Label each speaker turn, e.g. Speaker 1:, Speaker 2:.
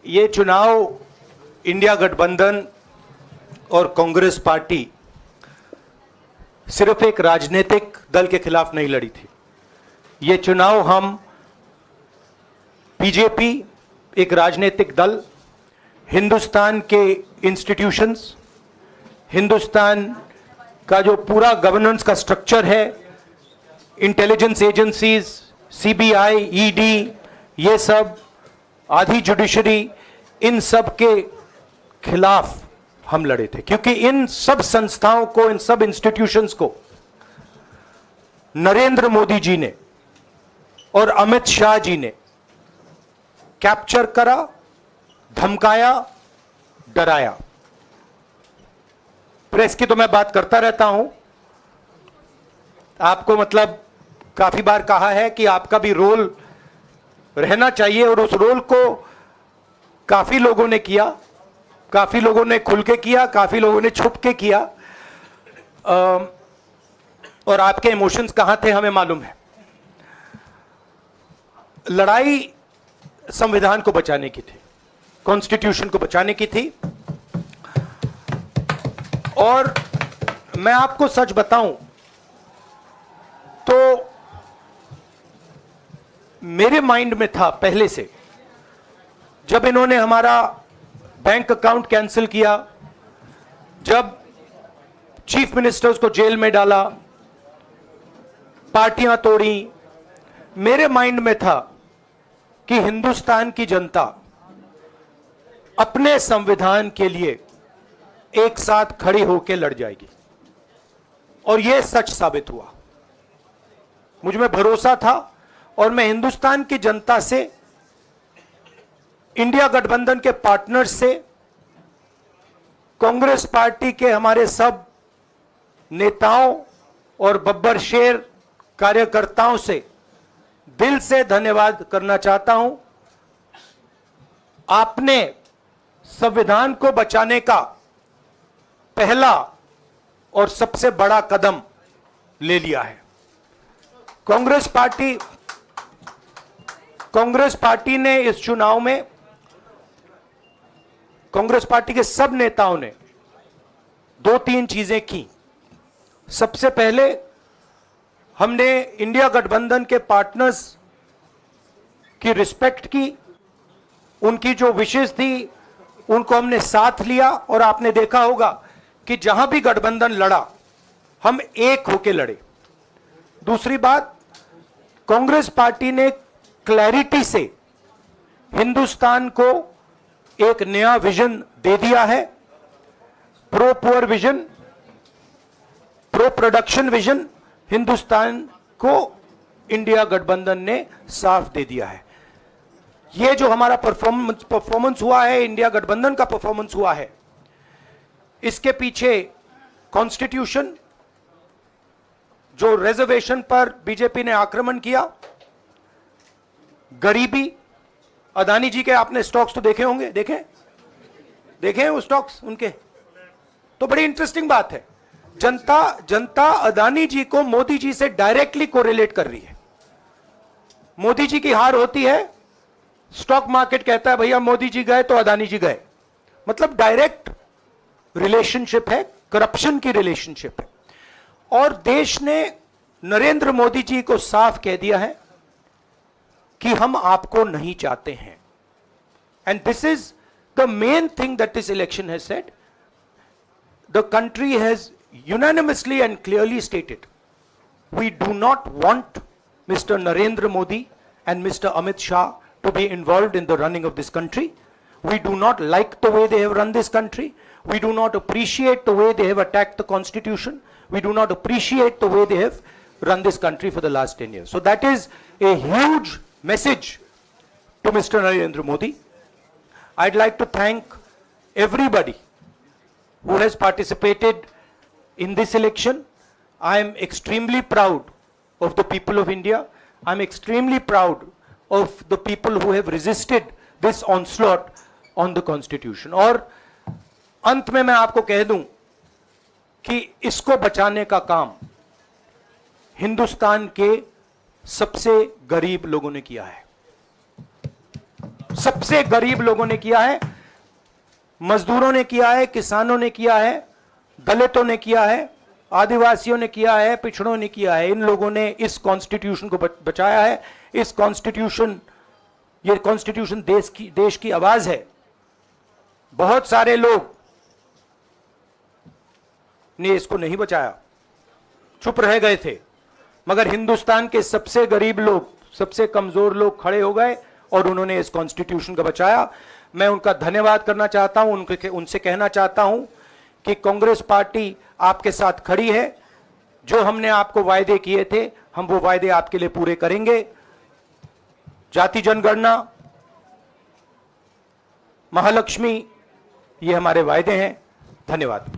Speaker 1: ये चुनाव इंडिया गठबंधन और कांग्रेस पार्टी सिर्फ एक राजनीतिक दल के खिलाफ नहीं लड़ी थी। ये चुनाव हम बीजेपी, एक राजनीतिक दल, हिंदुस्तान के इंस्टीट्यूशंस, हिंदुस्तान का जो पूरा गवर्नेंस का स्ट्रक्चर है, इंटेलिजेंस एजेंसीज, सीबीआई, ईडी, ये सब, आधी जुडिशरी, इन सब के खिलाफ हम लड़े थे, क्योंकि इन सब संस्थाओं को, इन सब इंस्टीट्यूशंस को नरेंद्र मोदी जी ने और अमित शाह जी ने कैप्चर करा, धमकाया, डराया। प्रेस की तो मैं बात करता रहता हूं, आपको मतलब काफी बार कहा है कि आपका भी रोल रहना चाहिए, और उस रोल को काफी लोगों ने किया, काफी लोगों ने खुल के किया, काफी लोगों ने छुप के किया, और आपके इमोशंस कहां थे हमें मालूम है। लड़ाई संविधान को बचाने की थी, कॉन्स्टिट्यूशन को बचाने की थी। और मैं आपको सच बताऊं तो मेरे माइंड में था पहले से, जब इन्होंने हमारा बैंक अकाउंट कैंसिल किया, जब चीफ मिनिस्टर्स को जेल में डाला, पार्टियां तोड़ी, मेरे माइंड में था कि हिंदुस्तान की जनता अपने संविधान के लिए एक साथ खड़ी होकर लड़ जाएगी, और यह सच साबित हुआ। मुझ में भरोसा था, और मैं हिंदुस्तान की जनता से, इंडिया गठबंधन के पार्टनर्स से, कांग्रेस पार्टी के हमारे सब नेताओं और बब्बर शेर कार्यकर्ताओं से दिल से धन्यवाद करना चाहता हूं। आपने संविधान को बचाने का पहला और सबसे बड़ा कदम ले लिया है। कांग्रेस पार्टी ने इस चुनाव में, कांग्रेस पार्टी के सब नेताओं ने 2-3 चीजें की। सबसे पहले हमने इंडिया गठबंधन के पार्टनर्स की रिस्पेक्ट की, उनकी जो विशेष थी उनको हमने साथ लिया, और आपने देखा होगा कि जहां भी गठबंधन लड़ा हम एक होकर लड़े। दूसरी बात, कांग्रेस पार्टी ने क्लैरिटी से हिंदुस्तान को एक नया विजन दे दिया है, pro poor vision, pro production vision. Hindustan को इंडिया गठबंधन ने साफ दे दिया है। यह जो हमारा परफॉर्मेंस हुआ है, इंडिया गठबंधन का परफॉर्मेंस हुआ है, इसके पीछे कॉन्स्टिट्यूशन, जो रिजर्वेशन पर बीजेपी ने आक्रमण किया, गरीबी, अदानी जी के आपने स्टॉक्स तो देखे होंगे, देखे हैं वो स्टॉक्स उनके, तो बड़ी इंटरेस्टिंग बात है। जनता अदानी जी को मोदी जी से डायरेक्टली कोरिलेट कर रही है। मोदी जी की हार होती है, स्टॉक मार्केट कहता है भैया मोदी जी गए तो अदानी जी गए, मतलब डायरेक्ट रिलेशनशिप है, करप्शन की रिलेशनशिप है। और देश ने नरेंद्र मोदी जी को साफ कह दिया है कि हम आपको नहीं चाहते हैं। And this is the main thing that this election has said. The country has unanimously and clearly stated, we do not want Mr. Narendra Modi and Mr. Amit Shah to be involved in the running of this country. We do not like the way they have run this country. We do not appreciate the way they have attacked the constitution. We do not appreciate the way they have run this country for the last 10 years. So that is a huge message to Mr. Narendra Modi. I'd like to thank everybody who has participated in this election. I am extremely proud of the people of India. I am extremely proud of the people who have resisted this onslaught on the constitution. और अंत में मैं आपको कह दूं कि इसको बचाने का काम हिंदुस्तान के सबसे गरीब लोगों ने किया है। सबसे गरीब लोगों ने किया है, मजदूरों ने किया है, किसानों ने किया है, दलितों ने किया है, आदिवासियों ने किया है, पिछड़ों ने किया है। इन लोगों ने इस कॉन्स्टिट्यूशन को बचाया है। इस कॉन्स्टिट्यूशन, ये कॉन्स्टिट्यूशन देश की आवाज है। बहुत सारे लोग ने इसको नहीं बचाया, चुप रह गए थे, मगर हिंदुस्तान के सबसे गरीब लोग, सबसे कमजोर लोग खड़े हो गए और उन्होंने इस कॉन्स्टिट्यूशन को बचाया। मैं उनका धन्यवाद करना चाहता हूं, उनसे कहना चाहता हूं कि कांग्रेस पार्टी आपके साथ खड़ी है। जो हमने आपको वायदे किए थे, हम वो वायदे आपके लिए पूरे करेंगे। जाति जनगणना, महालक्ष्मी, ये हमारे वायदे हैं। धन्यवाद।